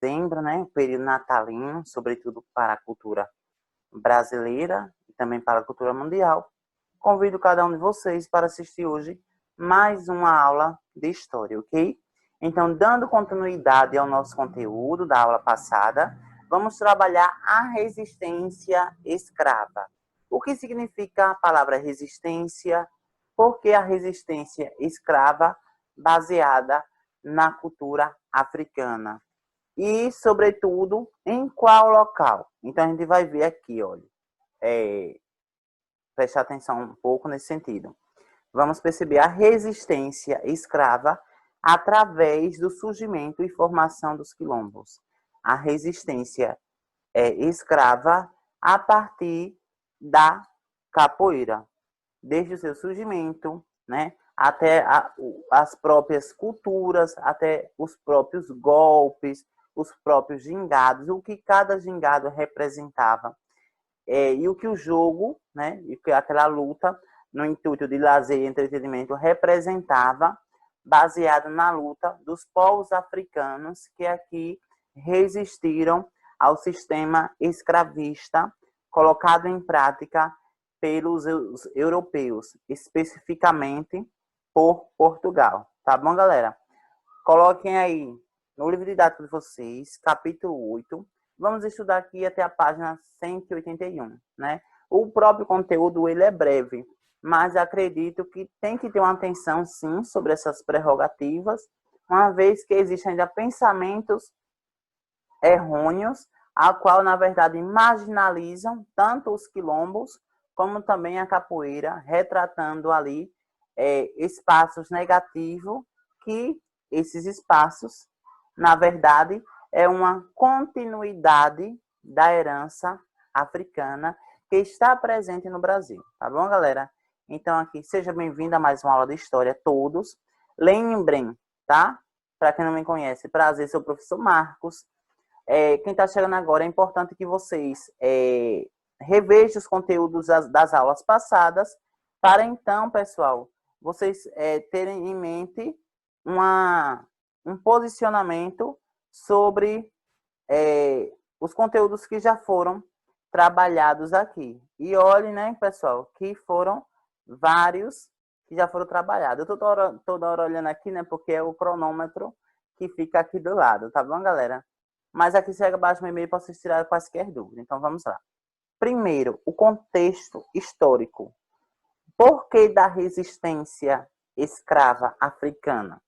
dezembro, né, o período natalino, sobretudo para a cultura brasileira e também para a cultura mundial. Convido cada um de vocês para assistir hoje mais uma aula de história, ok? Então, dando continuidade ao nosso conteúdo da aula passada, vamos trabalhar a resistência escrava. O que significa a palavra resistência? Por que a resistência escrava baseada na cultura africana? E, sobretudo, em qual local? Então, a gente vai ver aqui, olha, prestar atenção um pouco nesse sentido. Vamos perceber a resistência escrava através do surgimento e formação dos quilombos. A resistência escrava a partir da capoeira, desde o seu surgimento, né, até as próprias culturas, até os próprios golpes, os próprios gingados, o que cada gingado representava. E o que o jogo, né, e que aquela luta, no intuito de lazer e entretenimento, representava, baseado na luta dos povos africanos que aqui resistiram ao sistema escravista colocado em prática pelos europeus, especificamente por Portugal. Tá bom, galera? Coloquem aí no livro didático de vocês, capítulo 8. Vamos estudar aqui até a página 181, né? O próprio conteúdo, ele é breve, mas acredito que tem que ter uma atenção, sim, sobre essas prerrogativas, uma vez que existem ainda pensamentos errôneos, a qual, na verdade, marginalizam tanto os quilombos, como também a capoeira, retratando ali espaços negativos, que esses espaços, na verdade, é uma continuidade da herança africana que está presente no Brasil. Tá bom, galera? Então, aqui, seja bem-vindo a mais uma aula de história, todos. Lembrem, tá? Para quem não me conhece, prazer, sou o professor Marcos. Quem está chegando agora, é importante que vocês revejam os conteúdos das aulas passadas, para então, pessoal, vocês terem em mente um posicionamento sobre os conteúdos que já foram trabalhados aqui. E olhem, né, pessoal, que foram vários que já foram trabalhados. Eu estou toda hora olhando aqui, né, porque é o cronômetro que fica aqui do lado, tá bom, galera? Mas aqui chega abaixo do e-mail para vocês tirarem quaisquer dúvidas. Então, vamos lá. Primeiro, o contexto histórico. Por que da resistência escrava africana?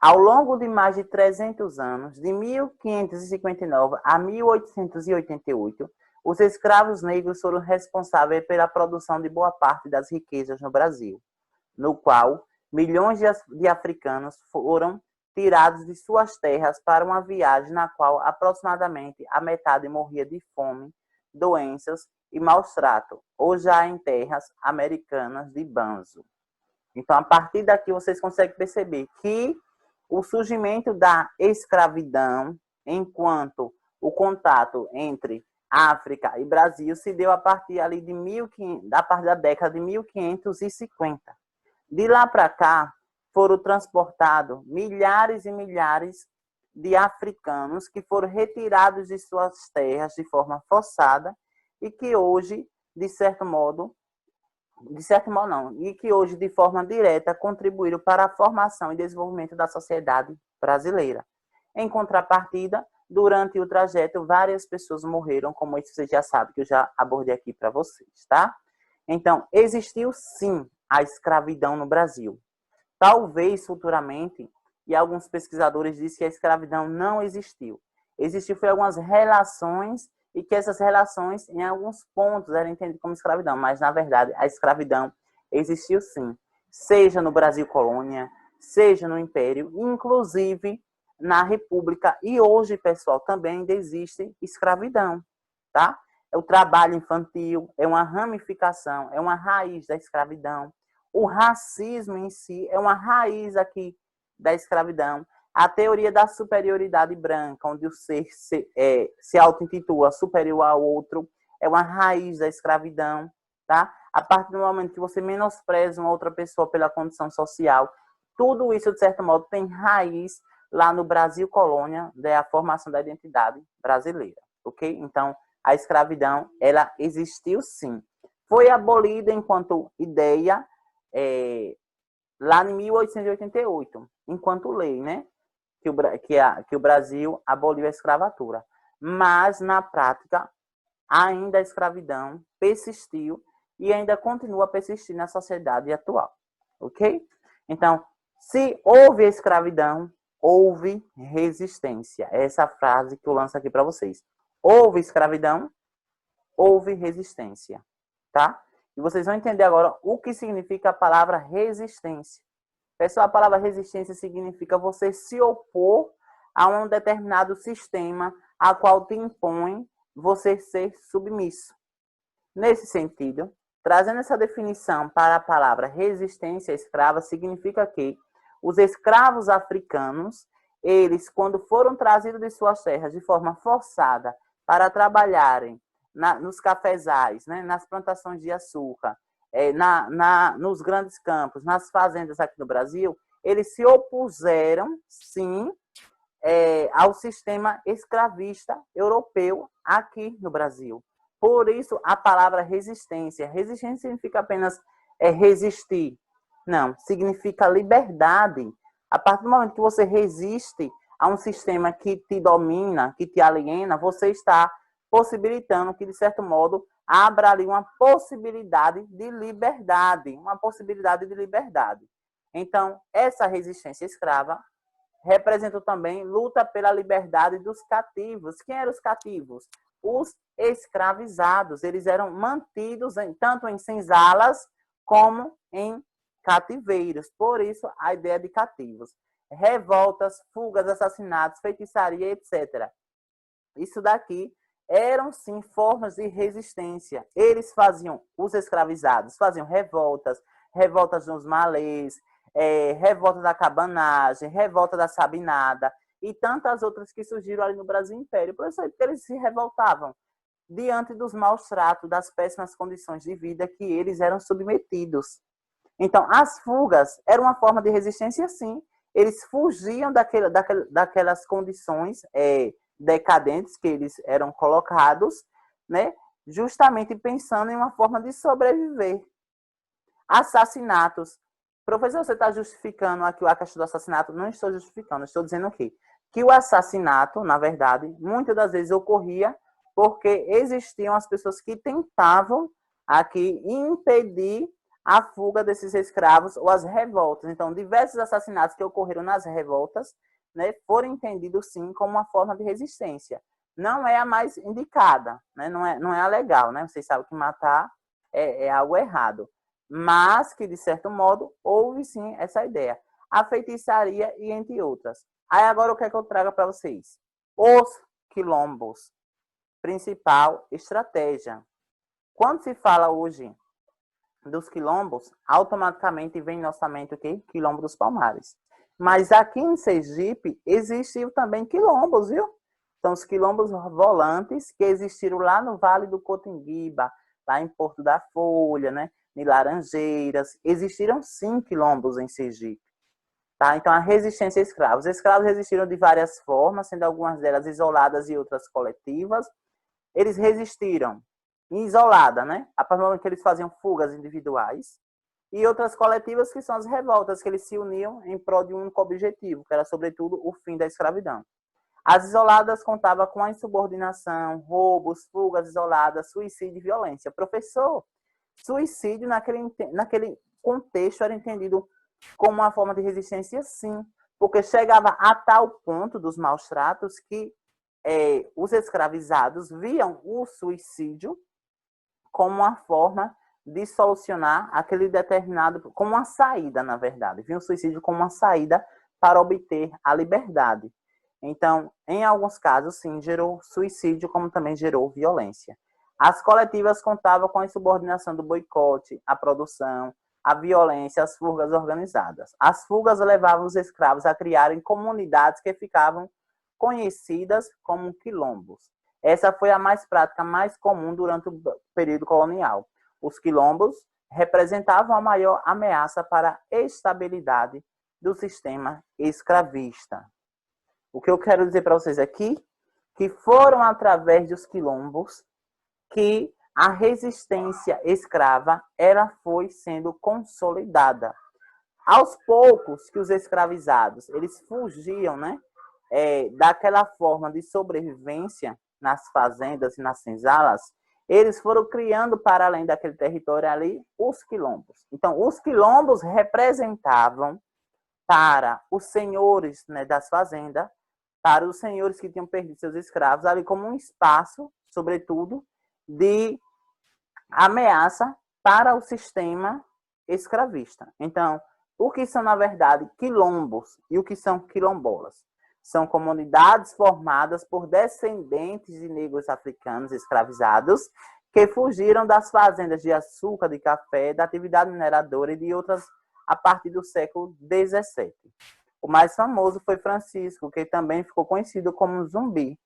Ao longo de mais de 300 anos, de 1559 a 1888, os escravos negros foram responsáveis pela produção de boa parte das riquezas no Brasil, no qual milhões de africanos foram tirados de suas terras para uma viagem na qual aproximadamente a metade morria de fome, doenças e maus tratos, ou já em terras americanas de banzo. Então, a partir daqui, vocês conseguem perceber que o surgimento da escravidão, enquanto o contato entre África e Brasil se deu a partir ali da parte da década de 1550. De lá para cá, foram transportados milhares e milhares de africanos que foram retirados de suas terras de forma forçada e que hoje, de certo modo não, e que hoje, de forma direta, contribuíram para a formação e desenvolvimento da sociedade brasileira. Em contrapartida, durante o trajeto, várias pessoas morreram, como isso você já sabe, que eu já abordei aqui para vocês, tá? Então, existiu sim a escravidão no Brasil. Talvez futuramente, e alguns pesquisadores dizem que a escravidão não existiu. Existiu foi algumas relações e que essas relações, em alguns pontos, eram entendidas como escravidão, mas, na verdade, a escravidão existiu sim, seja no Brasil colônia, seja no Império, inclusive na República. E hoje, pessoal, também ainda existe escravidão, tá? O trabalho infantil é uma ramificação, é uma raiz da escravidão. O racismo em si é uma raiz aqui da escravidão. A teoria da superioridade branca, onde o ser se auto-intitula superior ao outro, é uma raiz da escravidão. Tá? A partir do momento que você menospreza uma outra pessoa pela condição social, tudo isso, de certo modo, tem raiz lá no Brasil colônia, a formação da identidade brasileira, ok? Então, a escravidão, ela existiu sim. Foi abolida enquanto ideia lá em 1888, enquanto lei, né? Que o Brasil aboliu a escravatura. Mas, na prática, ainda a escravidão persistiu e ainda continua a persistir na sociedade atual, ok? Então, se houve escravidão, houve resistência. Essa é a frase que eu lanço aqui para vocês. Houve escravidão, houve resistência, tá? E vocês vão entender agora o que significa a palavra resistência. Pessoal, a palavra resistência significa você se opor a um determinado sistema a qual te impõe você ser submisso. Nesse sentido, trazendo essa definição para a palavra resistência escrava, significa que os escravos africanos, eles, quando foram trazidos de suas terras de forma forçada para trabalharem nos cafezais, né, nas plantações de açúcar, nos grandes campos, nas fazendas aqui no Brasil, eles se opuseram, sim, ao sistema escravista europeu aqui no Brasil. Por isso, a palavra resistência. Resistência significa apenas resistir. Não, significa liberdade. A partir do momento que você resiste a um sistema que te domina, que te aliena, você está possibilitando que, de certo modo, abra ali uma possibilidade de liberdade. Uma possibilidade de liberdade. Então, essa resistência escrava representou também luta pela liberdade dos cativos. Quem eram os cativos? Os escravizados. Eles eram mantidos tanto em senzalas como em cativeiros. Por isso, a ideia de cativos. Revoltas, fugas, assassinatos, feitiçaria, etc. Isso daqui eram, sim, formas de resistência. Eles faziam, os escravizados, faziam revoltas nos malês, revolta da cabanagem, revolta da sabinada e tantas outras que surgiram ali no Brasil Império. Por isso eles se revoltavam diante dos maus tratos, das péssimas condições de vida que eles eram submetidos. Então, as fugas eram uma forma de resistência, sim. Eles fugiam daquelas condições decadentes que eles eram colocados, né? Justamente pensando em uma forma de sobreviver. Assassinatos. Professor, você está justificando aqui a questão do assassinato? Não estou justificando, estou dizendo o quê? Que o assassinato, na verdade, muitas das vezes ocorria porque existiam as pessoas que tentavam aqui impedir a fuga desses escravos ou as revoltas. Então, diversos assassinatos que ocorreram nas revoltas, né, foram entendidos, sim, como uma forma de resistência. Não é a mais indicada, né? Não é a legal, né? Vocês sabem que matar é algo errado. Mas que, de certo modo, houve sim essa ideia. A feitiçaria e entre outras. Aí agora o que é que eu trago para vocês? Os quilombos. Principal estratégia. Quando se fala hoje dos quilombos, automaticamente vem em nossa mente o quê? Quilombo dos Palmares. Mas aqui em Sergipe existiu também quilombos, viu? Então, os quilombos volantes que existiram lá no Vale do Cotinguiba, lá em Porto da Folha, né? Em Laranjeiras, existiram sim quilombos em Sergipe. Tá? Então, a resistência a escravos. Os escravos resistiram de várias formas, sendo algumas delas isoladas e outras coletivas. Eles resistiram isolada, né? A partir do momento que eles faziam fugas individuais. E outras coletivas que são as revoltas, que eles se uniam em prol de um único objetivo, que era, sobretudo, o fim da escravidão. As isoladas contavam com a insubordinação, roubos, fugas isoladas, suicídio e violência. Professor, suicídio naquele contexto era entendido como uma forma de resistência, sim, porque chegava a tal ponto dos maus tratos que os escravizados viam o suicídio como uma forma de solucionar aquele determinado, como uma saída, na verdade. Viam o suicídio como uma saída para obter a liberdade. Então, em alguns casos, sim, gerou suicídio, como também gerou violência. As coletivas contavam com a insubordinação do boicote, a produção, a violência, as fugas organizadas. As fugas levavam os escravos a criarem comunidades que ficavam conhecidas como quilombos. Essa foi a mais prática, mais comum durante o período colonial. Os quilombos representavam a maior ameaça para a estabilidade do sistema escravista. O que eu quero dizer para vocês aqui, que foram através dos quilombos que a resistência escrava ela foi sendo consolidada. Aos poucos que os escravizados eles fugiam, né, daquela forma de sobrevivência nas fazendas e nas senzalas, eles foram criando para além daquele território ali os quilombos. Então, os quilombos representavam para os senhores, né, das fazendas, para os senhores que tinham perdido seus escravos, ali como um espaço, sobretudo, de ameaça para o sistema escravista. Então, o que são, na verdade, quilombos e o que são quilombolas? São comunidades formadas por descendentes de negros africanos escravizados que fugiram das fazendas de açúcar, de café, da atividade mineradora e de outras a partir do século XVII. O mais famoso foi Francisco, que também ficou conhecido como Zumbi,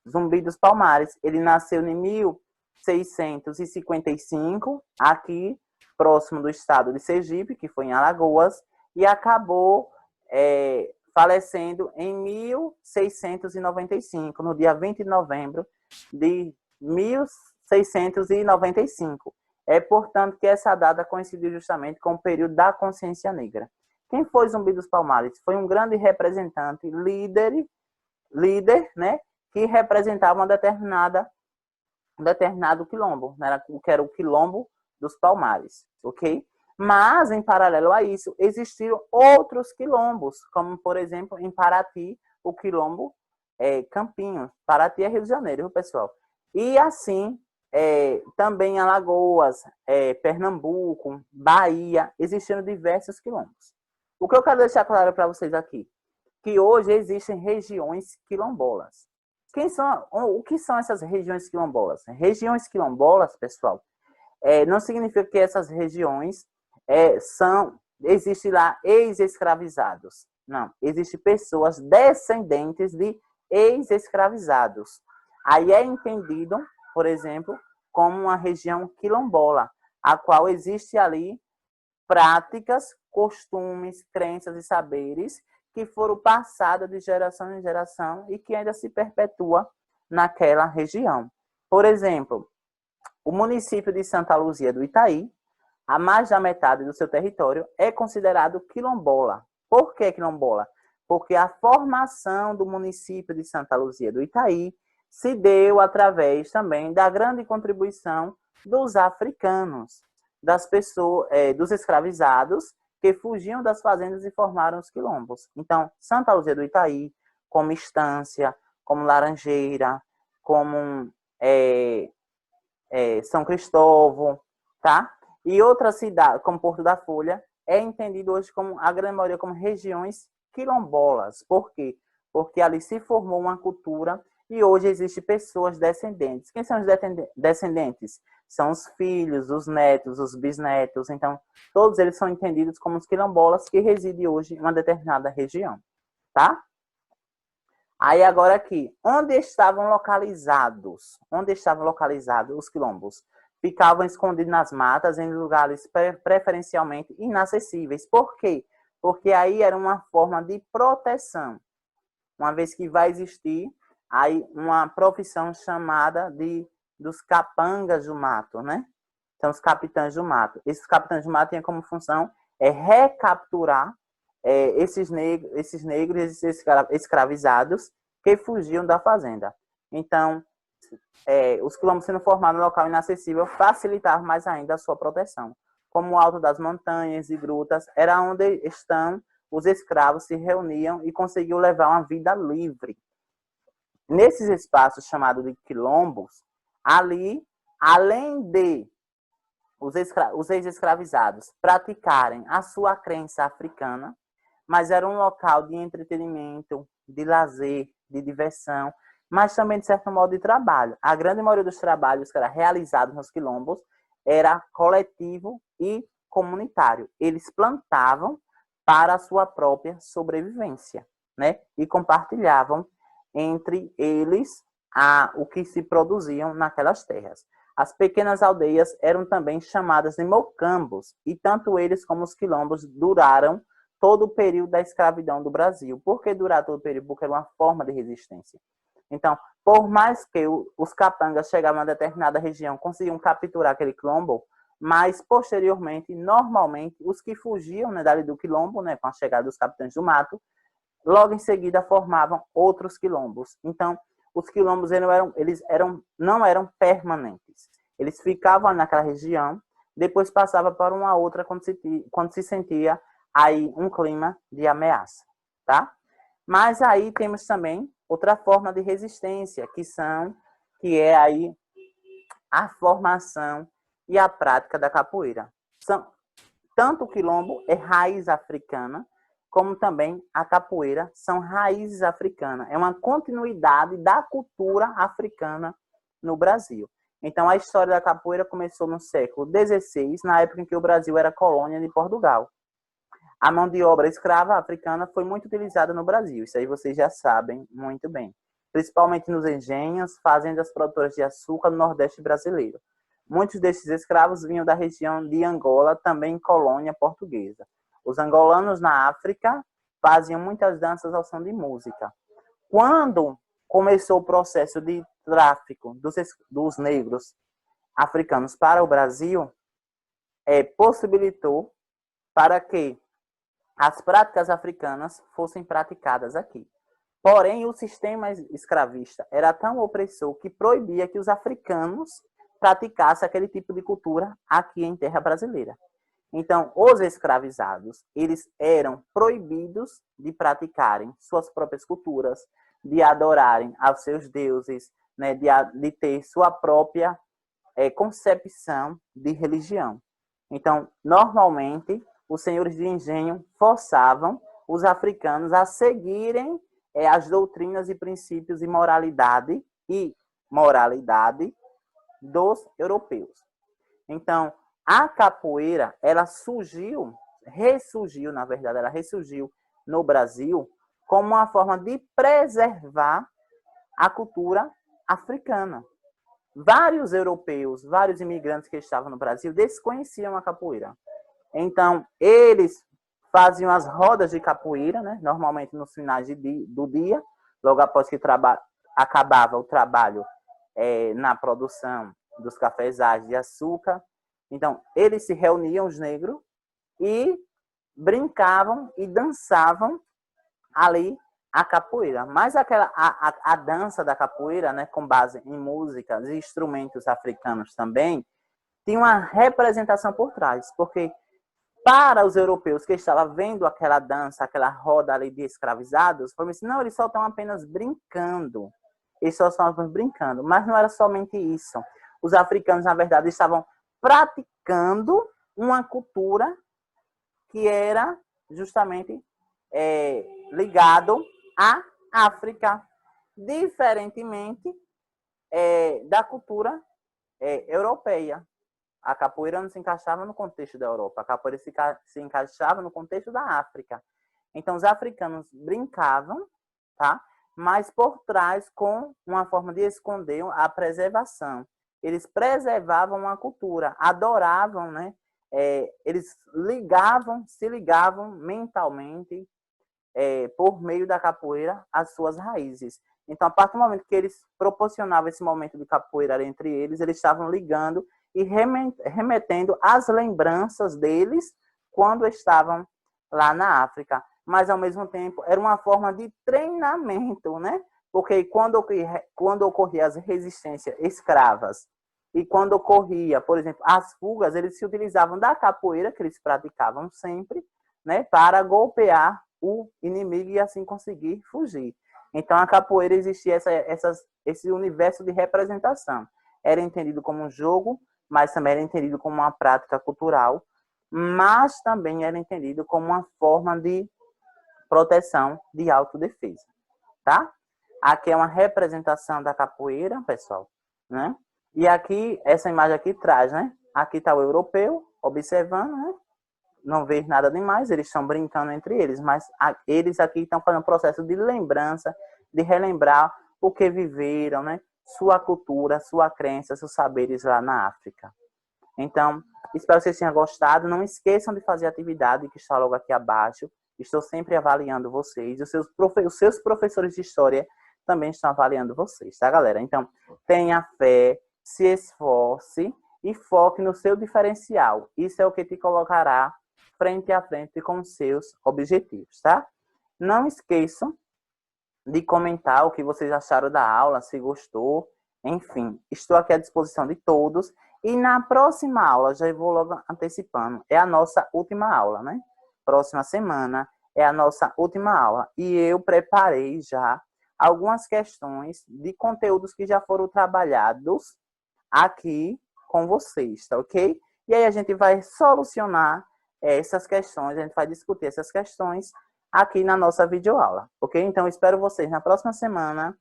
Zumbi dos Palmares. Ele nasceu em 1655, aqui próximo do estado de Sergipe, que foi em Alagoas, e acabou falecendo em 1695, no dia 20 de novembro de 1695. É, portanto, que essa data coincidiu justamente com o período da consciência negra. Quem foi Zumbi dos Palmares? Foi um grande representante, líder, né, que representava um determinado quilombo, né, que era o quilombo dos Palmares, ok? Mas, em paralelo a isso, existiram outros quilombos, como, por exemplo, em Paraty, o quilombo Campinho. Paraty é Rio de Janeiro, pessoal. E assim, também em Alagoas, Pernambuco, Bahia, existiram diversos quilombos. O que eu quero deixar claro para vocês aqui, que hoje existem regiões quilombolas. O que são essas regiões quilombolas? Regiões quilombolas, pessoal, não significa que essas regiões existe lá ex-escravizados. Não, existem pessoas descendentes de ex-escravizados. Aí é entendido, por exemplo, como uma região quilombola, a qual existe ali práticas, costumes, crenças e saberes que foram passados de geração em geração e que ainda se perpetua naquela região. Por exemplo, o município de Santa Luzia do Itaí, a mais da metade do seu território é considerado quilombola. Por que quilombola? Porque a formação do município de Santa Luzia do Itaí se deu através também da grande contribuição dos africanos, das pessoas, dos escravizados que fugiam das fazendas e formaram os quilombos. Então, Santa Luzia do Itaí, como Estância, como Laranjeira, como São Cristóvão, tá? E outras cidades, como Porto da Folha, é entendido hoje como, a grande maioria, como regiões quilombolas. Por quê? Porque ali se formou uma cultura e hoje existem pessoas descendentes. Quem são os descendentes? São os filhos, os netos, os bisnetos. Então, todos eles são entendidos como os quilombolas que residem hoje em uma determinada região, tá? Aí agora aqui, onde estavam localizados os quilombos? Ficavam escondidos nas matas, em lugares preferencialmente inacessíveis. Por quê? Porque aí era uma forma de proteção. Uma vez que vai existir aí uma profissão chamada dos capangas do mato, né? São os capitães do mato. Esses capitães do mato têm como função recapturar esses negros, esses escravizados que fugiam da fazenda. Então, os quilombos sendo formados no local inacessível facilitava mais ainda a sua proteção. Como o alto das montanhas e grutas, era onde os escravos se reuniam e conseguiam levar uma vida livre. Nesses espaços chamados de quilombos, ali, além de os ex-escravizados praticarem a sua crença africana, mas era um local de entretenimento, de lazer, de diversão, mas também, de certo modo, de trabalho. A grande maioria dos trabalhos que era realizado nos quilombos era coletivo e comunitário. Eles plantavam para a sua própria sobrevivência, né? E compartilhavam entre eles o que se produziam naquelas terras. As pequenas aldeias eram também chamadas de mocambos, e tanto eles como os quilombos duraram todo o período da escravidão do Brasil. Por que durar todo o período? Porque era uma forma de resistência. Então, por mais que os capangas chegavam a determinada região, conseguiam capturar aquele quilombo, mas posteriormente, normalmente, os que fugiam, né, dali do quilombo, né, com a chegada dos capitães do mato, logo em seguida formavam outros quilombos. Então, os quilombos não eram permanentes. Eles ficavam naquela região, depois passava para uma outra quando se sentia aí um clima de ameaça, tá? Mas aí temos também outra forma de resistência, que é aí a formação e a prática da capoeira. Tanto o quilombo é raiz africana, como também a capoeira são raízes africanas. É uma continuidade da cultura africana no Brasil. Então, a história da capoeira começou no século XVI, na época em que o Brasil era colônia de Portugal. A mão de obra escrava africana foi muito utilizada no Brasil. Isso aí vocês já sabem muito bem. Principalmente nos engenhos, fazendas produtoras de açúcar no Nordeste brasileiro. Muitos desses escravos vinham da região de Angola, também colônia portuguesa. Os angolanos na África faziam muitas danças ao som de música. Quando começou o processo de tráfico dos negros africanos para o Brasil, possibilitou para que as práticas africanas fossem praticadas aqui. Porém, o sistema escravista era tão opressor que proibia que os africanos praticassem aquele tipo de cultura aqui em terra brasileira. Então, os escravizados, eles eram proibidos de praticarem suas próprias culturas, de adorarem aos seus deuses, né, de ter sua própria concepção de religião. Então, normalmente, os senhores de engenho forçavam os africanos a seguirem as doutrinas e princípios de moralidade dos europeus. Então, a capoeira, ela ressurgiu no Brasil como uma forma de preservar a cultura africana. Vários europeus, vários imigrantes que estavam no Brasil desconheciam a capoeira. Então, eles faziam as rodas de capoeira, né? Normalmente nos finais do dia, logo após que acabava o trabalho na produção dos cafezais de açúcar. Então, eles se reuniam, os negros, e brincavam e dançavam ali a capoeira. Mas a dança da capoeira, né, com base em músicas e instrumentos africanos também, tinha uma representação por trás, porque para os europeus que estavam vendo aquela dança, aquela roda ali de escravizados, falaram assim, não, eles só estão apenas brincando. Eles só estão apenas brincando. Mas não era somente isso. Os africanos, na verdade, estavam praticando uma cultura que era justamente ligado à África, diferentemente da cultura europeia. A capoeira não se encaixava no contexto da Europa, a capoeira se encaixava no contexto da África. Então, os africanos brincavam, tá? Mas por trás, com uma forma de esconder a preservação. Eles preservavam a cultura, adoravam, né? Eles se ligavam mentalmente por meio da capoeira às suas raízes. Então, a partir do momento que eles proporcionavam esse momento de capoeira entre eles estavam ligando e remetendo às lembranças deles quando estavam lá na África. Mas, ao mesmo tempo, era uma forma de treinamento, né? Porque quando ocorria as resistências escravas e quando ocorria, por exemplo, as fugas, eles se utilizavam da capoeira, que eles praticavam sempre, né, para golpear o inimigo e assim conseguir fugir. Então, a capoeira existia esse universo de representação. Era entendido como um jogo, mas também era entendido como uma prática cultural, mas também era entendido como uma forma de proteção de autodefesa, tá? Aqui é uma representação da capoeira, pessoal, né? E aqui, essa imagem aqui traz, né? Aqui está o europeu observando, né? Não vê nada demais, eles estão brincando entre eles, mas eles aqui estão fazendo um processo de lembrança, de relembrar o que viveram, né? Sua cultura, sua crença, seus saberes lá na África. Então, Espero que vocês tenham gostado. Não esqueçam de fazer a atividade que está logo aqui abaixo. Estou sempre avaliando vocês. Os seus professores de história também estão avaliando vocês, tá, galera? Então, tenha fé, se esforce e foque no seu diferencial. Isso é o que te colocará frente a frente com seus objetivos, tá? Não esqueçam de comentar o que vocês acharam da aula, se gostou. Enfim, estou aqui à disposição de todos. E na próxima aula, já vou logo antecipando, é a nossa última aula, né? Próxima semana é a nossa última aula. E eu preparei já algumas questões de conteúdos que já foram trabalhados aqui com vocês, tá ok? E aí a gente vai solucionar essas questões, a gente vai discutir essas questões aqui na nossa videoaula, ok? Então, espero vocês na próxima semana.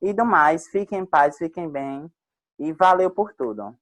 E do mais, fiquem em paz, fiquem bem. E valeu por tudo.